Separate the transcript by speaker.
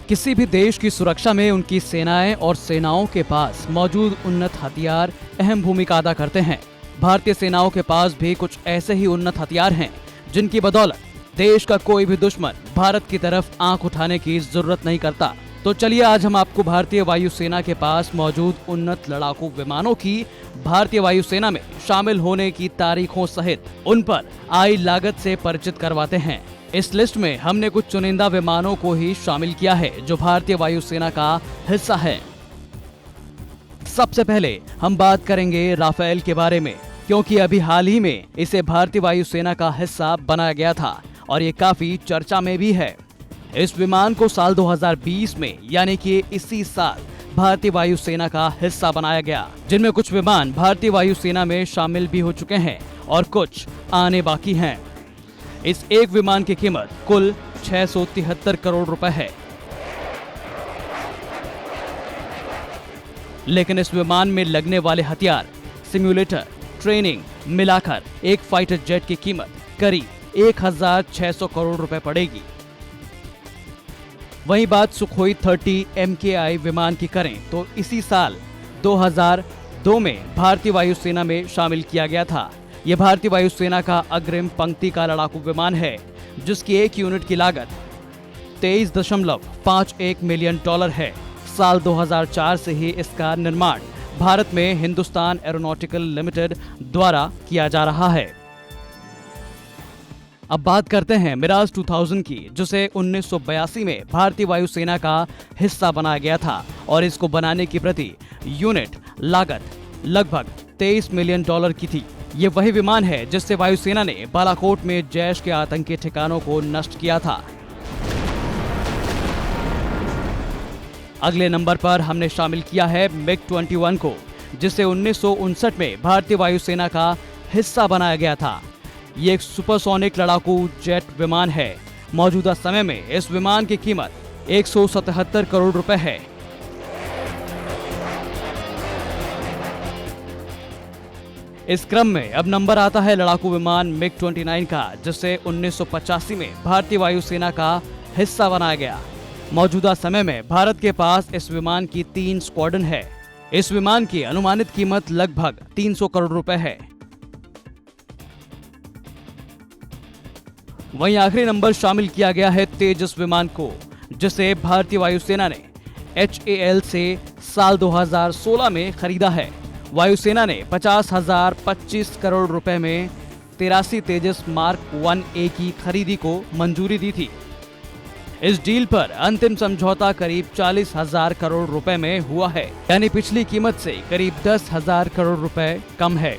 Speaker 1: किसी भी देश की सुरक्षा में उनकी सेनाएं और सेनाओं के पास मौजूद उन्नत हथियार अहम भूमिका अदा करते हैं। भारतीय सेनाओं के पास भी कुछ ऐसे ही उन्नत हथियार हैं जिनकी बदौलत देश का कोई भी दुश्मन भारत की तरफ आंख उठाने की जरूरत नहीं करता। तो चलिए आज हम आपको भारतीय वायुसेना के पास मौजूद उन्नत लड़ाकू विमानों की भारतीय वायुसेना में शामिल होने की तारीखों सहित उन पर आई लागत से परिचित करवाते हैं। इस लिस्ट में हमने कुछ चुनिंदा विमानों को ही शामिल किया है जो भारतीय वायुसेना का हिस्सा है। सबसे पहले हम बात करेंगे राफेल के बारे में, क्योंकि अभी हाल ही में इसे भारतीय वायुसेना का हिस्सा बनाया गया था और ये काफी चर्चा में भी है। इस विमान को साल 2020 में यानी कि इसी साल भारतीय वायुसेना का हिस्सा बनाया गया, जिनमें कुछ विमान भारतीय वायुसेना में शामिल भी हो चुके हैं और कुछ आने बाकी हैं। इस एक विमान की कीमत कुल 673 करोड़ रुपए है। लेकिन इस विमान में लगने वाले हथियार, सिम्युलेटर, ट्रेनिंग मिलाकर एक फाइटर जेट की कीमत करीब 1600 करोड़ रुपए पड़ेगी। वहीं बात सुखोई 30 MKI विमान की करें तो इसी साल 2002 में भारतीय वायुसेना में शामिल किया गया था। यह भारतीय वायुसेना का अग्रिम पंक्ति का लड़ाकू विमान है, जिसकी एक यूनिट की लागत 23.51 मिलियन डॉलर है। साल 2004 से ही इसका निर्माण भारत में हिंदुस्तान एरोनॉटिकल लिमिटेड द्वारा किया जा रहा है। अब बात करते हैं मिराज 2000 की, जिसे 1982 में भारतीय वायुसेना का हिस्सा बनाया गया था और इसको बनाने की प्रति यूनिट लागत लगभग 23 मिलियन डॉलर की थी। ये वही विमान है जिससे वायुसेना ने बालाकोट में जैश के आतंकी ठिकानों को नष्ट किया था। अगले नंबर पर हमने शामिल किया है MiG-21 को, जिसे 1959 में भारतीय वायुसेना का हिस्सा बनाया गया था। ये एक सुपरसोनिक लड़ाकू जेट विमान है। मौजूदा समय में इस विमान की कीमत 177 करोड़ रुपए है। इस क्रम में अब नंबर आता है लड़ाकू विमान MiG-29 का, जिसे 1985 में भारतीय वायुसेना का हिस्सा बनाया गया। मौजूदा समय में भारत के पास इस विमान की 3 स्क्वाड्रन है। इस विमान की अनुमानित कीमत लगभग 300 करोड़ रुपए है। वहीं आखिरी नंबर शामिल किया गया है तेजस विमान को, जिसे भारतीय वायुसेना ने HAL से साल 2016 में खरीदा है। वायुसेना ने 25 करोड़ रुपए में 83 तेजस मार्क 1A की खरीदी को मंजूरी दी थी। इस डील पर अंतिम समझौता करीब 40,000 करोड़ रुपए में हुआ है, यानी पिछली कीमत से करीब 10,000 करोड़ रुपए कम है।